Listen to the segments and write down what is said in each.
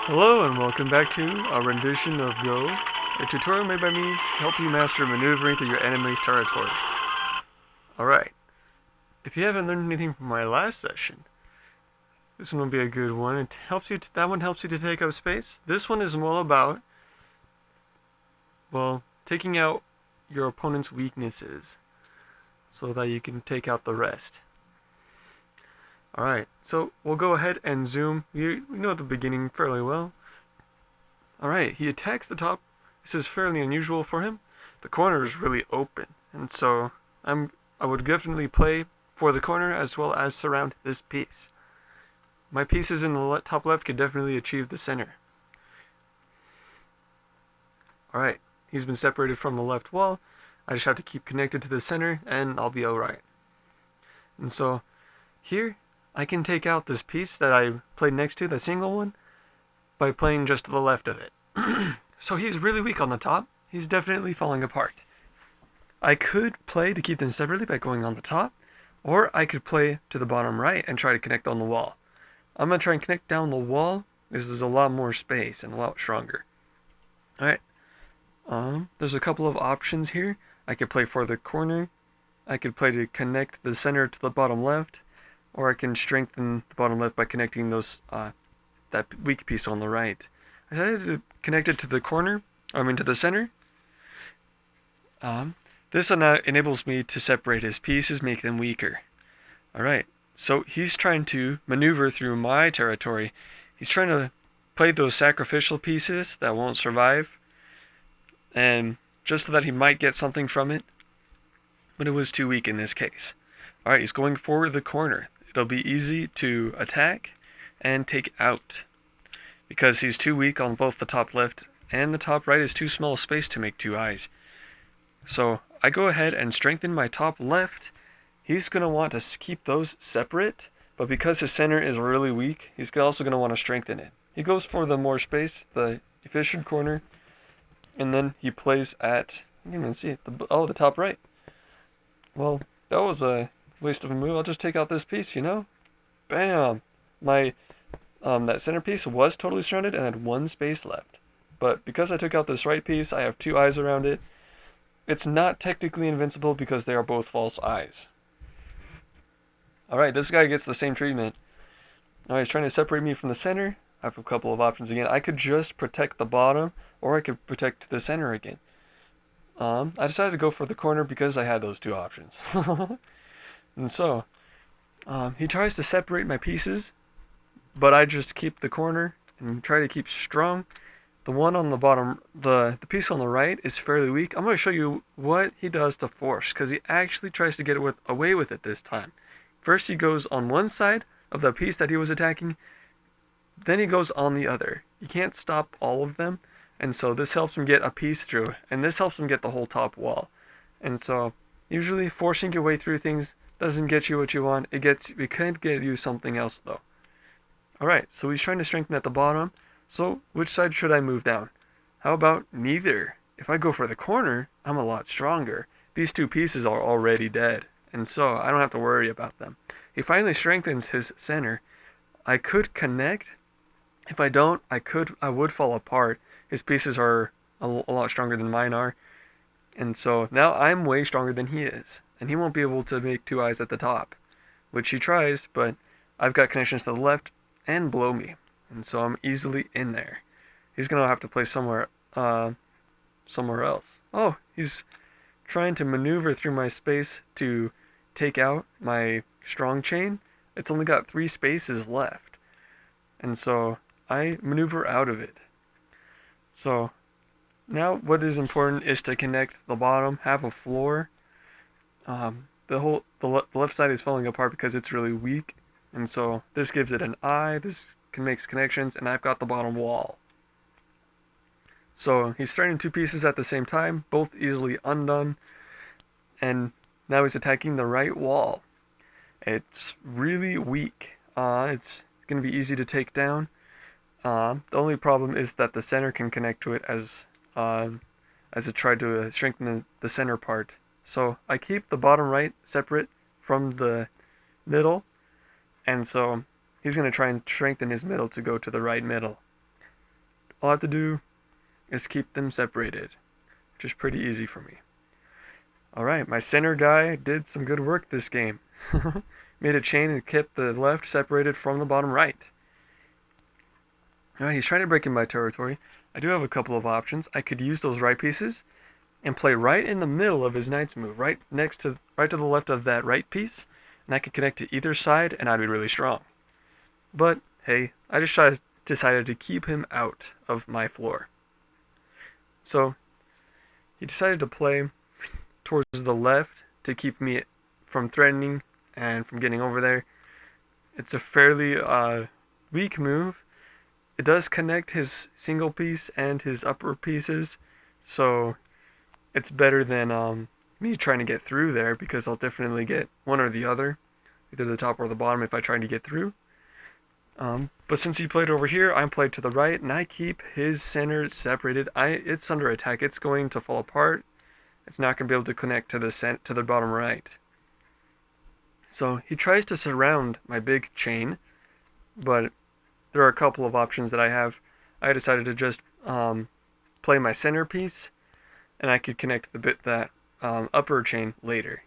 Hello and welcome back to a rendition of Go, a tutorial made by me to help you master maneuvering through your enemy's territory. Alright, if you haven't learned anything from my last session, this one will be a good one. That one helps you to take up space. This one is all about, well, taking out your opponent's weaknesses so that you can take out the rest. Alright, so we'll go ahead and zoom. We know the beginning fairly well. Alright, he attacks the top. This is fairly unusual for him. The corner is really open, and so I would definitely play for the corner as well as surround this piece. My pieces in the top left could definitely achieve the center. Alright, he's been separated from the left wall. I just have to keep connected to the center and I'll be alright. And so here I can take out this piece that I played next to, the single one, by playing just to the left of it. So he's really weak on the top. He's definitely falling apart. I could play to keep them separately by going on the top, or I could play to the bottom right and try to connect on the wall. I'm going to try and connect down the wall. This is a lot more space and a lot stronger. Alright. There's a couple of options here. I could play for the corner. I could play to connect the center to the bottom left, or I can strengthen the bottom left by connecting those that weak piece on the right. I decided to connect it to the corner, to the center. This enables me to separate his pieces, make them weaker. Alright, so he's trying to maneuver through my territory. He's trying to play those sacrificial pieces that won't survive, and just so that he might get something from it, but it was too weak in this case. Alright, he's going for the corner. It'll be easy to attack and take out, because he's too weak on both the top left and the top right is too small a space to make two eyes. So I go ahead and strengthen my top left. He's going to want to keep those separate, but because his center is really weak, he's also going to want to strengthen it. He goes for the more space, the efficient corner, and then he plays at, you can even see it, the top right. Well, that was a waste of a move. I'll just take out this piece, Bam! My that centerpiece was totally surrounded and had one space left. But because I took out this right piece, I have two eyes around it. It's not technically invincible because they are both false eyes. Alright, this guy gets the same treatment. Now he's trying to separate me from the center. I have a couple of options again. I could just protect the bottom, or I could protect the center again. I decided to go for the corner because I had those two options. And so, he tries to separate my pieces, but I just keep the corner and try to keep strong. The one on the bottom, the piece on the right is fairly weak. I'm going to show you what he does to force, because he actually tries to get away with it this time. First he goes on one side of the piece that he was attacking, then he goes on the other. You can't stop all of them, and so this helps him get a piece through, and this helps him get the whole top wall. And so, usually forcing your way through things doesn't get you what you want. It can't get you something else though. Alright, so he's trying to strengthen at the bottom. So, which side should I move down? How about neither? If I go for the corner, I'm a lot stronger. These two pieces are already dead, and so I don't have to worry about them. He finally strengthens his center. I could connect. If I don't, I would fall apart. His pieces are a lot stronger than mine are. And so now I'm way stronger than he is. And he won't be able to make two eyes at the top, which he tries, but I've got connections to the left and below me, and so I'm easily in there. He's gonna have to play somewhere else. Oh, he's trying to maneuver through my space to take out my strong chain. It's only got 3 spaces left, and so I maneuver out of it. So now what is important is to connect the bottom, have a floor. The left side is falling apart because it's really weak, and so this gives it an eye. This makes connections, and I've got the bottom wall. So he's starting 2 pieces at the same time, both easily undone, and now he's attacking the right wall. It's really weak. It's going to be easy to take down. The only problem is that the center can connect to it as it tried to strengthen the center part. So I keep the bottom right separate from the middle, and so he's going to try and strengthen his middle to go to the right middle. all I have to do is keep them separated, which is pretty easy for me. Alright, my center guy did some good work this game. Made a chain and kept the left separated from the bottom right. Alright, he's trying to break in my territory. I do have a couple of options. I could use those right pieces and play right in the middle of his knight's move, right to the left of that right piece, and I could connect to either side and I'd be really strong. But hey, I just decided to keep him out of my floor. So he decided to play towards the left to keep me from threatening and from getting over there. It's a fairly weak move. It does connect his single piece and his upper pieces, so it's better than me trying to get through there, because I'll definitely get one or the other, either the top or the bottom if I try to get through. But since he played over here, I played to the right, and I keep his center separated. It's under attack. It's going to fall apart. It's not going to be able to connect to the bottom right. So he tries to surround my big chain, but there are a couple of options that I have. I decided to just play my center piece, and I could connect that upper chain later.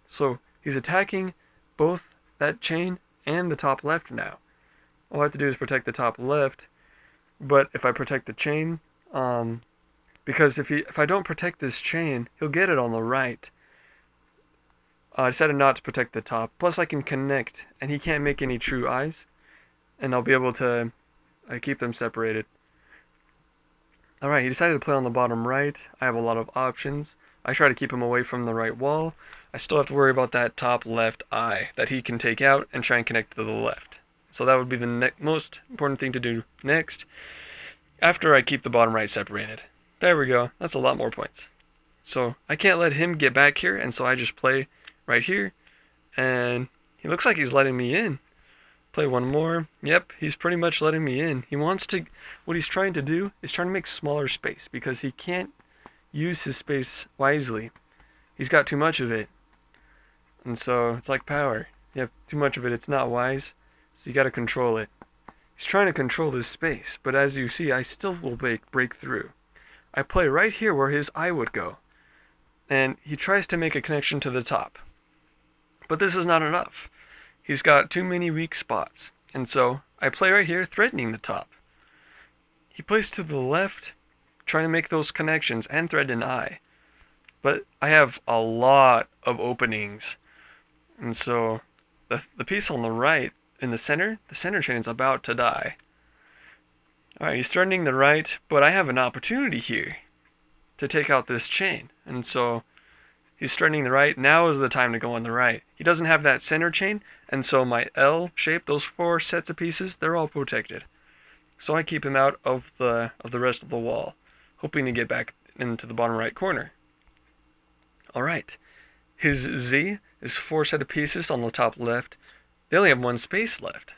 So he's attacking both that chain and the top left now. All I have to do is protect the top left, but if I protect the chain, because if I don't protect this chain, he'll get it on the right. I decided not to protect the top. Plus I can connect, and he can't make any true eyes, and I'll be able to keep them separated. Alright, he decided to play on the bottom right. I have a lot of options. I try to keep him away from the right wall. I still have to worry about that top left eye that he can take out and try and connect to the left. So that would be the most important thing to do next, after I keep the bottom right separated. There we go. That's a lot more points. So I can't let him get back here, and so I just play right here, and he looks like he's letting me in. Play one more. Yep, he's pretty much letting me in. What he's trying to do is trying to make smaller space, because he can't use his space wisely. He's got too much of it. And so it's like power. You have too much of it, it's not wise. So you gotta control it. He's trying to control this space, but as you see, I still will break through. I play right here where his eye would go, and he tries to make a connection to the top. But this is not enough. He's got too many weak spots, and so I play right here, threatening the top. He plays to the left, trying to make those connections and threaten an eye. But I have a lot of openings, and so the piece on the right, in the center chain is about to die. Alright, he's threatening the right, but I have an opportunity here to take out this chain, and so he's threatening the right. Now is the time to go on the right. He doesn't have that center chain, and so my L shape, those 4 sets of pieces, they're all protected. So I keep him out of the rest of the wall, hoping to get back into the bottom right corner. Alright, his Z is 4 set of pieces on the top left. They only have 1 space left,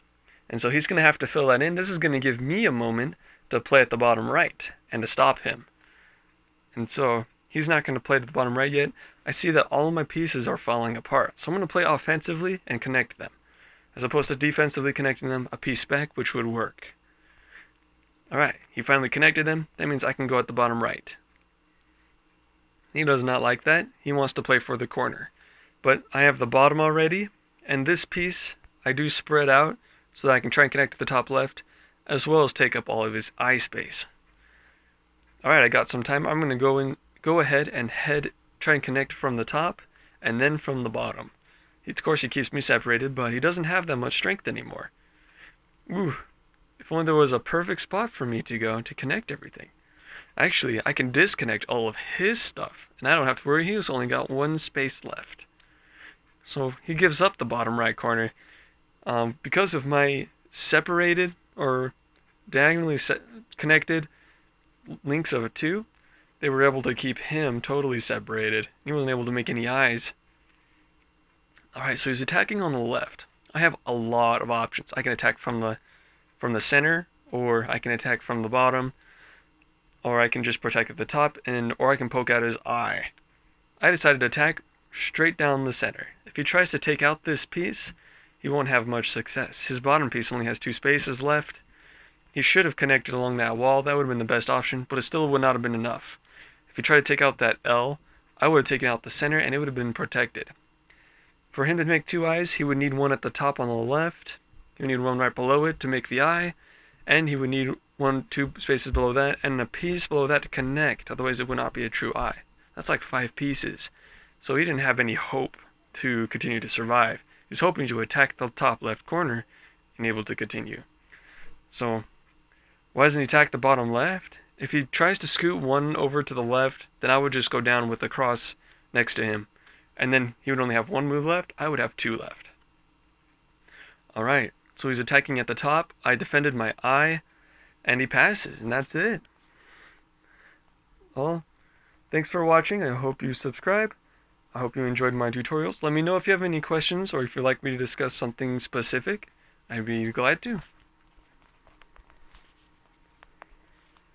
and so he's going to have to fill that in. This is going to give me a moment to play at the bottom right and to stop him. And so he's not going to play to the bottom right yet. I see that all of my pieces are falling apart, so I'm going to play offensively and connect them, as opposed to defensively connecting them a piece back, which would work. Alright, he finally connected them. That means I can go at the bottom right. He does not like that. He wants to play for the corner. But I have the bottom already, and this piece I do spread out so that I can try and connect to the top left, as well as take up all of his eye space. Alright, I got some time. I'm going to go ahead and try and connect from the top, and then from the bottom. Of course, he keeps me separated, but he doesn't have that much strength anymore. Ooh, if only there was a perfect spot for me to go to connect everything. Actually, I can disconnect all of his stuff, and I don't have to worry. He's only got 1 space left. So he gives up the bottom right corner. Because of my separated or diagonally connected links of 2, they were able to keep him totally separated. He wasn't able to make any eyes. Alright, so he's attacking on the left. I have a lot of options. I can attack from the center, or I can attack from the bottom, or I can just protect at the top, or I can poke out his eye. I decided to attack straight down the center. If he tries to take out this piece, he won't have much success. His bottom piece only has 2 spaces left, He should have connected along that wall. That would have been the best option, but it still would not have been enough. If he tried to take out that L, I would have taken out the center and it would have been protected. For him to make two eyes, he would need one at the top on the left, he would need one right below it to make the eye, and he would need two spaces below that, and a piece below that to connect, otherwise it would not be a true eye. That's like 5 pieces. So he didn't have any hope to continue to survive. He was hoping to attack the top left corner and able to continue. So why doesn't he attack the bottom left? If he tries to scoot one over to the left, then I would just go down with the cross next to him. And then he would only have one move left, I would have 2 left. Alright, so he's attacking at the top. I defended my eye, and he passes, and that's it. Well, thanks for watching. I hope you subscribe. I hope you enjoyed my tutorials. Let me know if you have any questions or if you'd like me to discuss something specific. I'd be glad to.